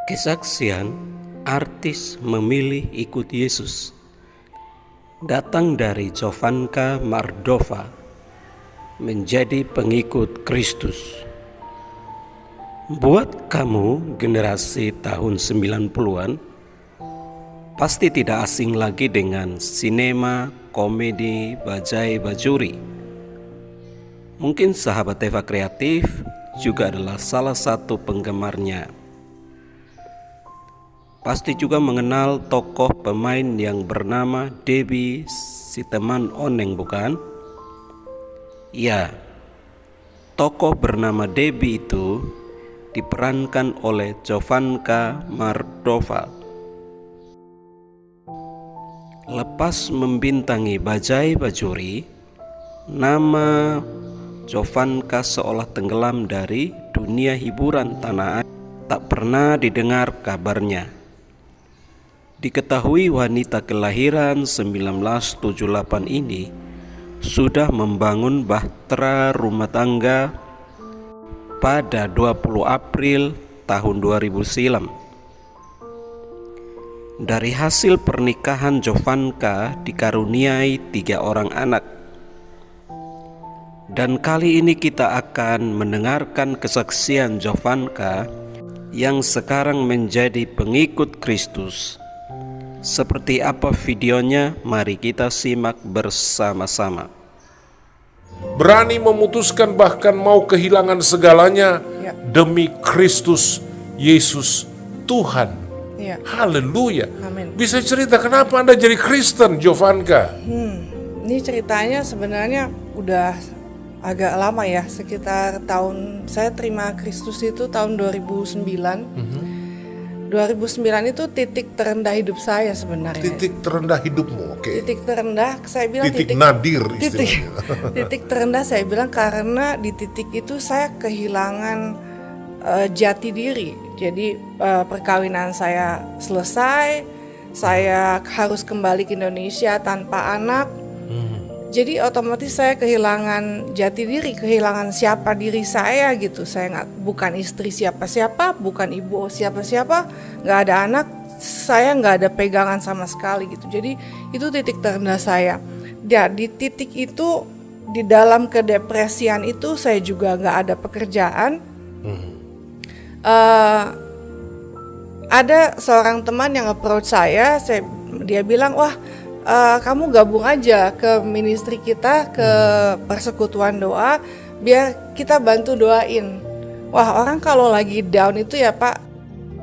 Kesaksian artis memilih ikut Yesus datang dari Jovanka Mardova menjadi pengikut Kristus. Buat kamu generasi tahun 90-an pasti tidak asing lagi dengan sinema komedi Bajai Bajuri. Mungkin sahabat Eva Kreatif juga adalah salah satu penggemarnya. Pasti juga mengenal tokoh pemain yang bernama Debbie si teman Oneng, bukan? Ya, tokoh bernama Debbie itu diperankan oleh Jovanka Mardova. Lepas membintangi Bajai Bajuri, nama Jovanka seolah tenggelam dari dunia hiburan tanah air. Tak pernah didengar kabarnya. Diketahui wanita kelahiran 1978 ini sudah membangun bahtera rumah tangga pada 20 April tahun 2000 silam. Dari hasil pernikahan Jovanka dikaruniai 3 orang anak. Dan kali ini kita akan mendengarkan kesaksian Jovanka yang sekarang menjadi pengikut Kristus. Seperti apa videonya? Mari kita simak bersama-sama. Berani memutuskan bahkan mau kehilangan segalanya demi Kristus Yesus Tuhan. Haleluya. Bisa cerita kenapa Anda jadi Kristen, Jovanka? Ini ceritanya sebenarnya udah agak lama ya, sekitar saya terima Kristus itu tahun 2009. 2009 itu titik terendah hidup saya sebenarnya. Titik terendah hidupmu, oke. Titik terendah, saya bilang titik nadir istilahnya. Titik terendah saya bilang karena di titik itu saya kehilangan jati diri. Jadi perkawinan saya selesai, saya harus kembali ke Indonesia tanpa anak. Jadi otomatis saya kehilangan jati diri, kehilangan siapa diri saya gitu. Saya bukan istri siapa-siapa, bukan ibu siapa-siapa, nggak ada anak, saya nggak ada pegangan sama sekali gitu. Jadi itu titik terendah saya. Ya, di titik itu, di dalam kedepresian itu saya juga nggak ada pekerjaan. Ada seorang teman yang approach saya, dia bilang, wah, kamu gabung aja ke ministry kita, ke persekutuan doa, biar kita bantu doain. Wah, orang kalau lagi down itu ya Pak,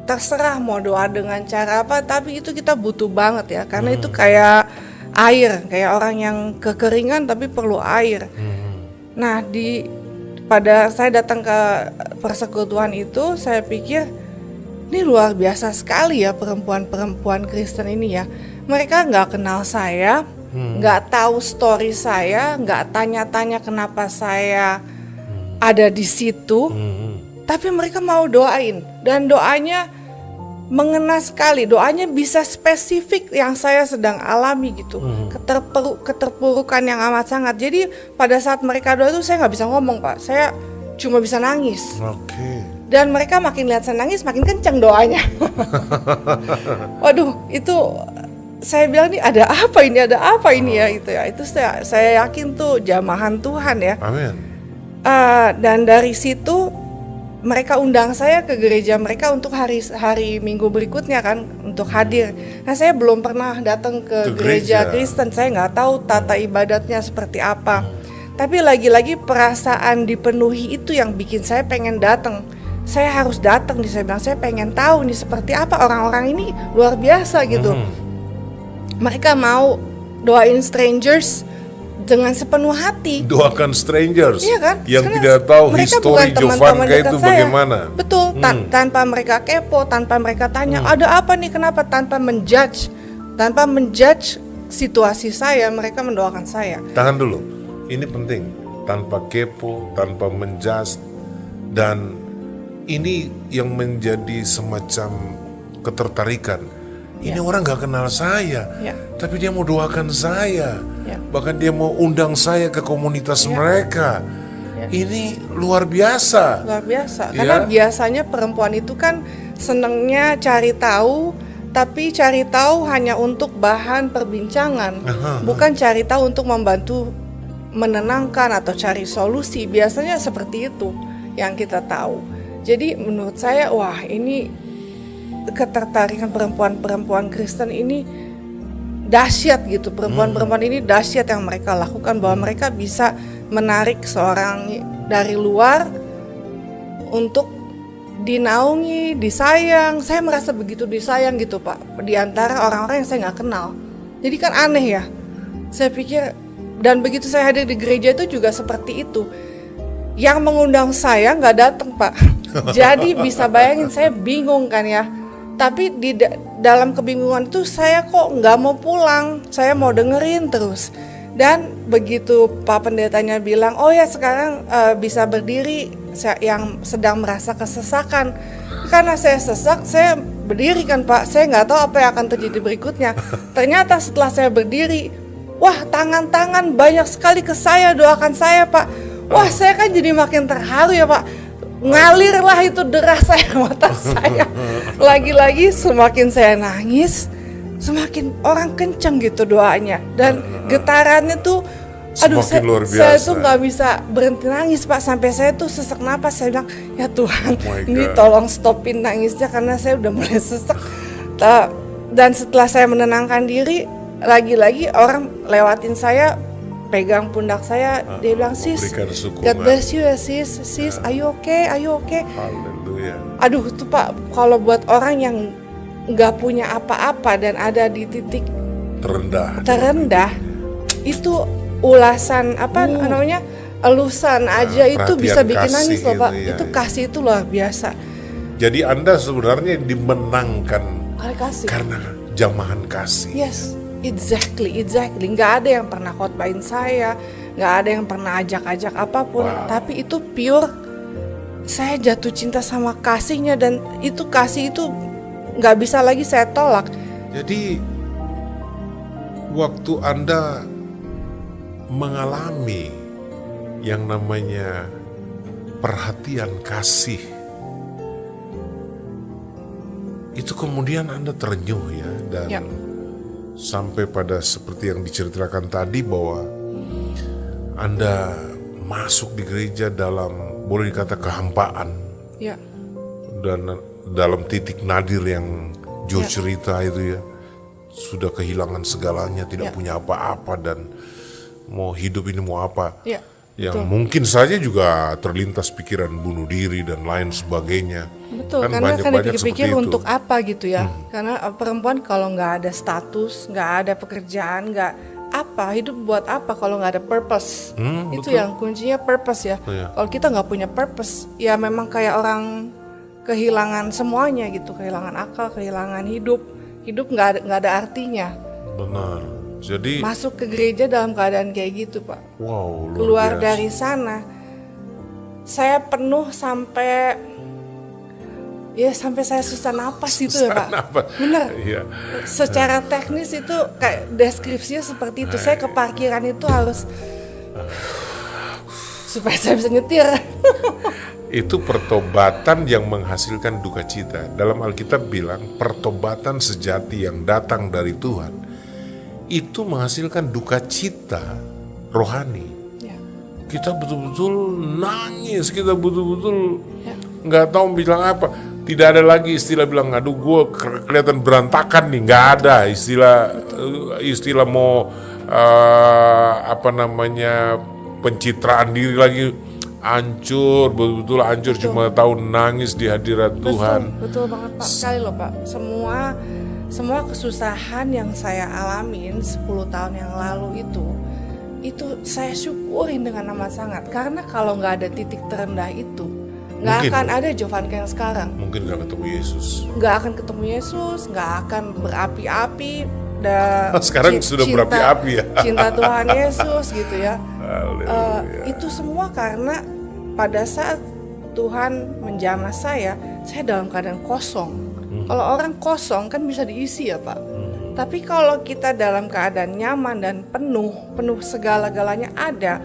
terserah mau doa dengan cara apa, tapi itu kita butuh banget ya, karena itu kayak air, kayak orang yang kekeringan tapi perlu air. Nah, pada saya datang ke persekutuan itu, saya pikir ini luar biasa sekali ya perempuan-perempuan Kristen ini ya. Mereka nggak kenal saya, nggak tahu story saya, nggak tanya-tanya kenapa saya ada di situ, tapi mereka mau doain, dan doanya mengena sekali, doanya bisa spesifik yang saya sedang alami gitu, keterpurukan yang amat sangat. Jadi pada saat mereka doa itu saya nggak bisa ngomong Pak, saya cuma bisa nangis. Dan mereka makin lihat saya nangis, makin kencang doanya. Waduh, itu saya bilang nih ada apa ini ya itu ya. Itu saya yakin tuh jamahan Tuhan ya. Amin. Dan dari situ mereka undang saya ke gereja mereka untuk hari Minggu berikutnya kan, untuk hadir. Nah, saya belum pernah datang ke gereja Kristen, saya nggak tahu tata ibadatnya seperti apa. Tapi lagi-lagi perasaan dipenuhi itu yang bikin saya pengen datang. Saya harus datang nih, saya bilang saya pengen tahu nih seperti apa orang-orang ini, luar biasa gitu. Mereka mau doain strangers dengan sepenuh hati. Doakan strangers, iya kan? yang karena tidak tahu histori Jovanka itu bagaimana. Betul, tanpa mereka kepo, tanpa mereka tanya ada apa nih, kenapa, tanpa menjudge situasi saya, mereka mendoakan saya. Tahan dulu, ini penting. Tanpa kepo, tanpa menjudge, dan ini yang menjadi semacam ketertarikan. Ini orang gak kenal saya, tapi dia mau doakan saya. Bahkan dia mau undang saya ke komunitas mereka. Ini luar biasa. Luar biasa, karena biasanya perempuan itu kan senengnya cari tahu, tapi cari tahu hanya untuk bahan perbincangan, bukan cari tahu untuk membantu menenangkan atau cari solusi. Biasanya seperti itu yang kita tahu. Jadi menurut saya, wah, ini ketertarikan perempuan-perempuan Kristen ini dahsyat gitu. Perempuan-perempuan ini dahsyat yang mereka lakukan, bahwa mereka bisa menarik seorang dari luar untuk dinaungi, disayang. Saya merasa begitu disayang gitu, Pak, di antara orang-orang yang saya nggak kenal. Jadi kan aneh ya. Saya pikir, dan begitu saya hadir di gereja itu juga seperti itu. Yang mengundang saya nggak datang, Pak. Jadi bisa bayangin, saya bingung kan ya. Tapi di dalam kebingungan itu saya kok nggak mau pulang. Saya mau dengerin terus. Dan begitu Pak Pendetanya bilang, oh ya sekarang bisa berdiri yang sedang merasa kesesakan. Karena saya sesak, saya berdiri kan, Pak. Saya nggak tahu apa yang akan terjadi berikutnya. Ternyata setelah saya berdiri, wah, tangan-tangan banyak sekali ke saya, doakan saya, Pak. Wah, saya kan jadi makin terharu ya, Pak. Ngalirlah itu deras saya mata saya. Lagi-lagi semakin saya nangis, semakin orang kenceng gitu doanya. Dan getarannya tuh, aduh, saya tuh nggak bisa berhenti nangis, Pak. Sampai saya tuh sesak napas. Saya bilang, ya Tuhan, ini tolong stopin nangisnya karena saya udah mulai sesak. Dan setelah saya menenangkan diri, lagi-lagi orang lewatin saya, pegang pundak saya, dia bilang, sis, God bless you ya sis, are you okay? Haleluya. Aduh tuh Pak, kalau buat orang yang nggak punya apa-apa dan ada di titik terendah, itu ulasan namanya, elusan aja itu bisa bikin nangis loh, Pak. Itu kasih itu luar biasa. Jadi Anda sebenarnya dimenangkan karena jamahan kasih. Yes. Exactly. Nggak ada yang pernah khotbahin saya, nggak ada yang pernah ajak-ajak apapun. Tapi itu pure, saya jatuh cinta sama kasihnya, dan itu kasih itu nggak bisa lagi saya tolak. Jadi waktu Anda mengalami yang namanya perhatian kasih, itu kemudian Anda terenyuh ya, dan sampai pada seperti yang diceritakan tadi, bahwa Anda masuk di gereja dalam, boleh dikata, kehampaan. Dan dalam titik nadir yang Joe cerita itu ya, sudah kehilangan segalanya, tidak punya apa-apa, dan mau hidup ini mau apa. Yang mungkin saja juga terlintas pikiran bunuh diri dan lain sebagainya. Betul, karena kan dipikir-pikir untuk apa gitu ya. Karena perempuan kalau nggak ada status, nggak ada pekerjaan, nggak apa, hidup buat apa kalau nggak ada purpose. Itu yang kuncinya, purpose ya. Kalau kita nggak punya purpose, ya memang kayak orang kehilangan semuanya gitu, kehilangan akal, kehilangan hidup nggak ada artinya. Benar. Jadi masuk ke gereja dalam keadaan kayak gitu, Pak. Wow, keluar dari sana, saya penuh sampai saya susah napas gitu ya, Pak. Bener. Secara teknis itu kayak deskripsinya seperti itu. Saya ke parkiran itu harus supaya saya bisa nyetir. Itu pertobatan yang menghasilkan duka cita. Dalam Alkitab bilang, pertobatan sejati yang datang dari Tuhan itu menghasilkan duka cita rohani. Kita betul-betul nangis, kita betul-betul nggak tahu bilang apa. Tidak ada lagi istilah bilang, aduh gue kelihatan berantakan nih. Nggak ada istilah mau pencitraan diri lagi. Hancur, betul-betul hancur. Cuma tahu nangis di hadirat Tuhan. Betul banget, Pak. Sekali loh, Pak. Semua kesusahan yang saya alamin 10 tahun yang lalu itu saya syukurin dengan amat sangat. Karena kalau nggak ada titik terendah itu, nggak akan ada Jovanka yang sekarang. Mungkin nggak ketemu Yesus. Nggak akan ketemu Yesus, nggak akan berapi-api. Sekarang sudah berapi-api ya. Cinta Tuhan Yesus gitu ya. Itu semua karena pada saat Tuhan menjamah saya dalam keadaan kosong. Kalau orang kosong kan bisa diisi ya, Pak. Tapi kalau kita dalam keadaan nyaman dan penuh segala-galanya ada,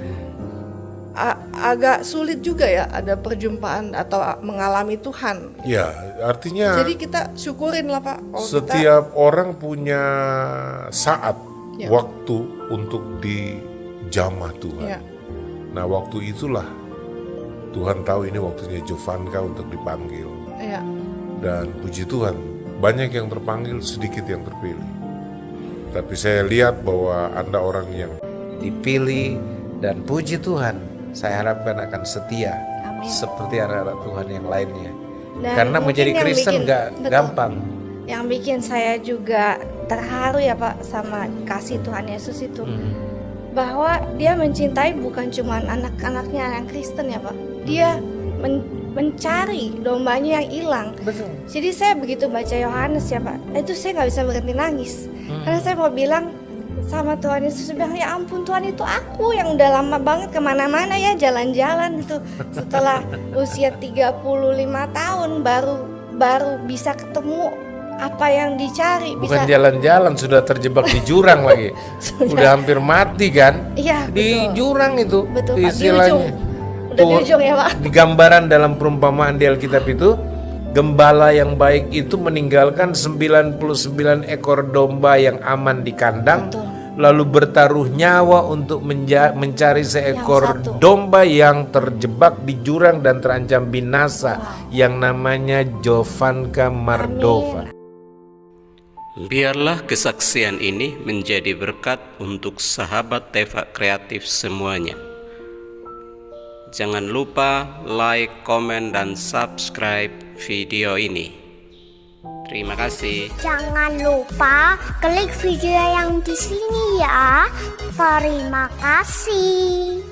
agak sulit juga ya ada perjumpaan atau mengalami Tuhan. Ya, artinya Jadi kita syukurin lah Pak. Kalau setiap orang punya saat, Ya. waktu untuk dijamah Tuhan. Ya. Nah, waktu itulah Tuhan tahu ini waktunya Jovanka untuk dipanggil. Ya. Dan puji Tuhan, banyak yang terpanggil, sedikit yang terpilih. Tapi saya lihat bahwa Anda orang yang dipilih, dan puji Tuhan, saya harapkan akan setia Amin. seperti anak-anak Tuhan yang lainnya. Dan Karena mungkin menjadi yang Kristen bikin- gak betul. gampang. Yang bikin saya juga terharu ya Pak sama kasih Tuhan Yesus itu, bahwa dia mencintai bukan cuma anak-anaknya yang Kristen ya Pak. Dia mencari dombanya yang hilang. Betul. Jadi saya begitu baca Yohanes ya Pak, itu saya nggak bisa berhenti nangis. Karena saya mau bilang sama Tuhan Yesus, saya bilang ya ampun Tuhan, itu aku yang udah lama banget kemana-mana ya jalan-jalan gitu. Setelah usia 35 tahun baru bisa ketemu apa yang dicari. Bukan Bisa, jalan-jalan, sudah terjebak di jurang lagi. Udah hampir mati kan? Iya, Di betul. jurang itu Betul, Pak. Di istilahnya. ujung. Udah di ujung ya Pak. Di gambaran dalam perumpamaan di Alkitab itu, gembala yang baik itu meninggalkan 99 ekor domba yang aman di kandang, Betul. lalu bertaruh nyawa untuk mencari seekor Yang satu. domba yang terjebak di jurang dan terancam binasa, yang namanya Jovanka Mardova. Biarlah kesaksian ini menjadi berkat untuk sahabat Teva Kreatif semuanya. Jangan lupa like, komen, dan subscribe video ini. Terima kasih. Jangan lupa klik video yang di sini ya. Terima kasih.